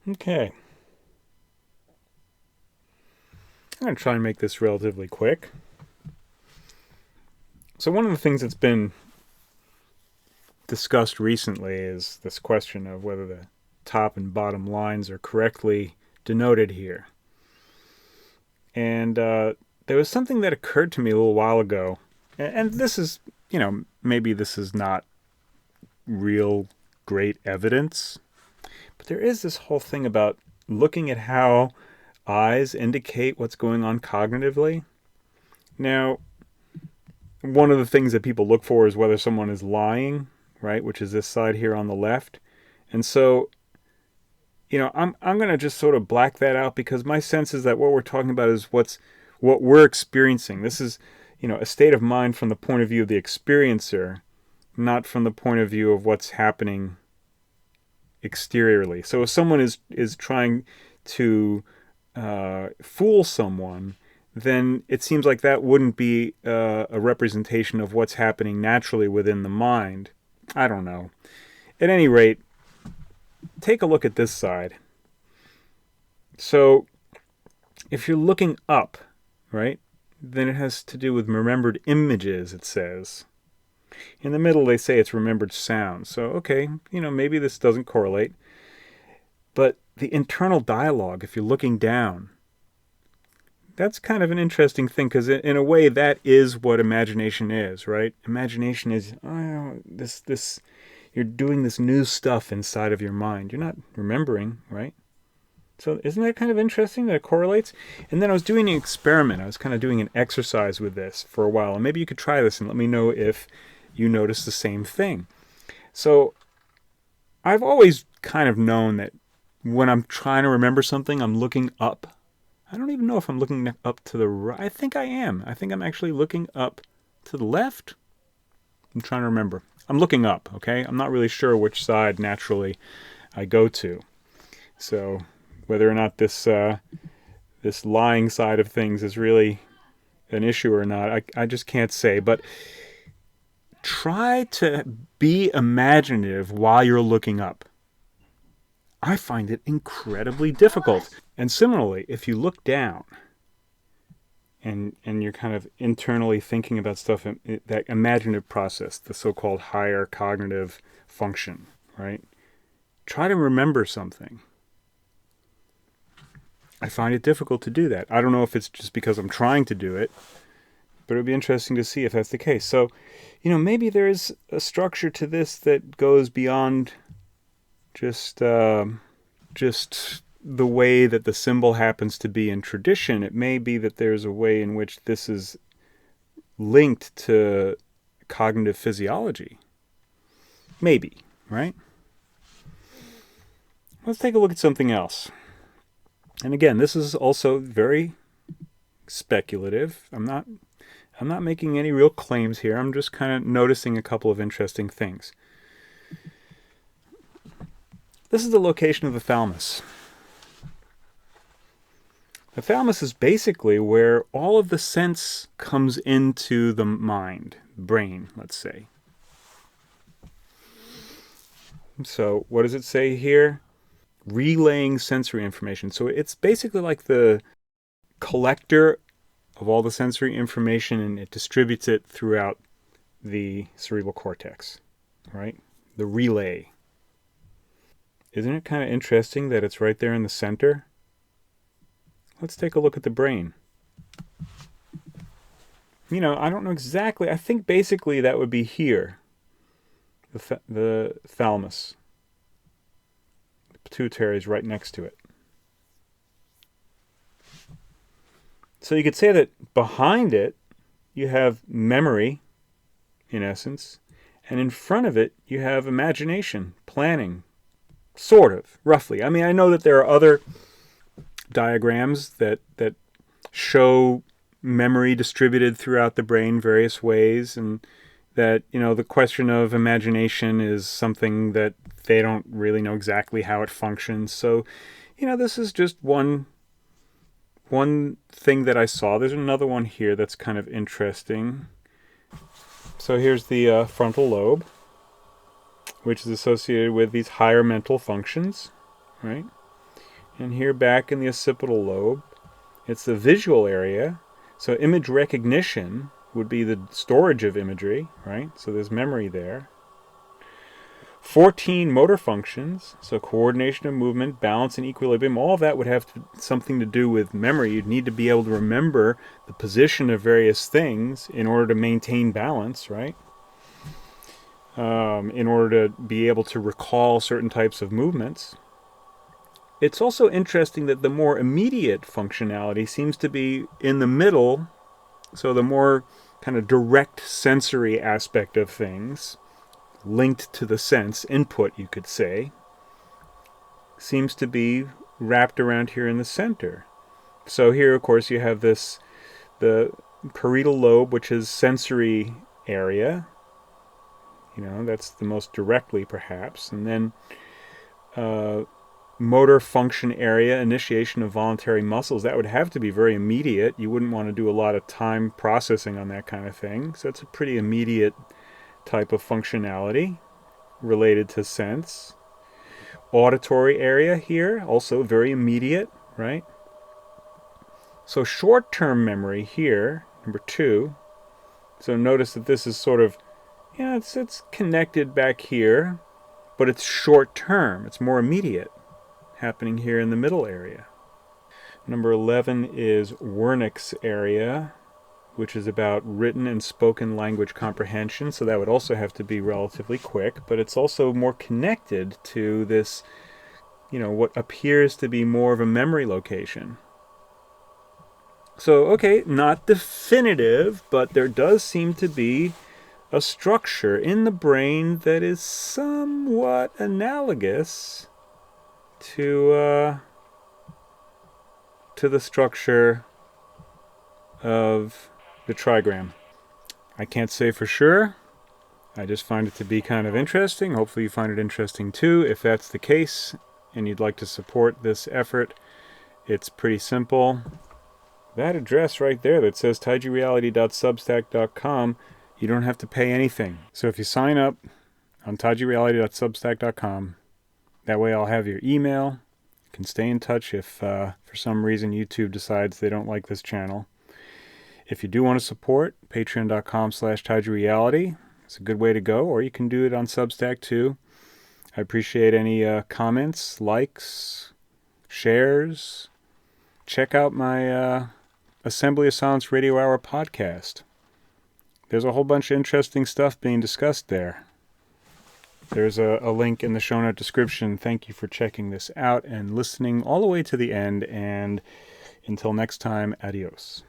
Okay. I'm going to try and make this relatively quick. So one of the things that's been discussed recently is this question of whether the top and bottom lines are correctly denoted here. And there was something that occurred to me a little while ago. And this is, maybe this is not real great evidence, but there is this whole thing about looking at how eyes indicate what's going on cognitively. Now, one of the things that people look for is whether someone is lying, right, which is this side here on the left. And so, I'm going to just sort of black that out, because my sense is that what we're talking about is what we're experiencing. This is, a state of mind from the point of view of the experiencer, not from the point of view of what's happening exteriorly. So if someone is trying to fool someone, then it seems like that wouldn't be a representation of what's happening naturally within the mind. I don't know. At any rate, take a look at this side. So if you're looking up, right, then it has to do with remembered images, it says. In the middle, they say it's remembered sounds. So, okay, maybe this doesn't correlate. But the internal dialogue, if you're looking down, that's kind of an interesting thing, because in a way that is what imagination is, right? Imagination is this you're doing this new stuff inside of your mind. You're not remembering, right? So isn't that kind of interesting that it correlates? And then I was doing an experiment. I was kind of doing an exercise with this for a while. And maybe you could try this and let me know if you notice the same thing. So I've always kind of known that when I'm trying to remember something, I'm looking up. I don't even know if I'm looking up to the right. I think I am. I think I'm actually looking up to the left. I'm trying to remember. I'm looking up, okay? I'm not really sure which side naturally I go to. So whether or not this lying side of things is really an issue or not, I just can't say. But try to be imaginative while you're looking up. I find it incredibly difficult. And similarly, if you look down and you're kind of internally thinking about stuff, that imaginative process, the so-called higher cognitive function, right? Try to remember something. I find it difficult to do that. I don't know if it's just because I'm trying to do it, but it would be interesting to see if that's the case. So, maybe there is a structure to this that goes beyond just the way that the symbol happens to be in tradition. It may be that there's a way in which this is linked to cognitive physiology. Maybe, right? Let's take a look at something else. And again, this is also very speculative. I'm not making any real claims here. I'm just kind of noticing a couple of interesting things. This is the location of the thalamus. The thalamus is basically where all of the sense comes into the mind, brain, let's say. So what does it say here? Relaying sensory information. So it's basically like the collector of all the sensory information, and it distributes it throughout the cerebral cortex, right? The relay. Isn't it kind of interesting that it's right there in the center? Let's take a look at the brain. I don't know exactly. I think basically that would be here. The thalamus. The pituitary is right next to it. So you could say that behind it, you have memory, in essence, and in front of it, you have imagination, planning, sort of, roughly. I mean, I know that there are other diagrams that show memory distributed throughout the brain various ways, and that, the question of imagination is something that they don't really know exactly how it functions. So, this is just one thing that I saw. There's another one here that's kind of interesting. So here's the frontal lobe, which is associated with these higher mental functions, right? And here back in the occipital lobe, it's the visual area. So image recognition would be the storage of imagery, right? So there's memory there. 14 motor functions, so coordination of movement, balance, and equilibrium. All of that would have something to do with memory. You'd need to be able to remember the position of various things in order to maintain balance, right? In order to be able to recall certain types of movements. It's also interesting that the more immediate functionality seems to be in the middle, so the more kind of direct sensory aspect of things, linked to the sense input, you could say, seems to be wrapped around here in the center. So here, of course, you have the parietal lobe, which is sensory area. That's the most directly, perhaps. And then motor function area, initiation of voluntary muscles. That would have to be very immediate. You wouldn't want to do a lot of time processing on that kind of thing. So it's a pretty immediate type of functionality related to sense. Auditory area here, also very immediate, right? So short-term memory here, number 2. So notice that this is sort of, it's connected back here, but it's short-term. It's more immediate, happening here in the middle area. Number 11 is Wernick's area, which is about written and spoken language comprehension. So that would also have to be relatively quick, but it's also more connected to this, what appears to be more of a memory location. So, okay, not definitive, but there does seem to be a structure in the brain that is somewhat analogous to the structure of the trigram. I can't say for sure. I just find it to be kind of interesting. Hopefully you find it interesting too. If that's the case and you'd like to support this effort, it's pretty simple. That address right there that says TAIJIREALITY.substack.com, you don't have to pay anything. So if you sign up on TAIJIREALITY.substack.com, that way I'll have your email. You can stay in touch if for some reason YouTube decides they don't like this channel. If you do want to support, patreon.com/TAIJIREALITY. It's a good way to go, or you can do it on Substack too. I appreciate any comments, likes, shares. Check out my Assembly of Silence Radio Hour podcast. There's a whole bunch of interesting stuff being discussed there. There's a link in the show note description. Thank you for checking this out and listening all the way to the end. And until next time, adios.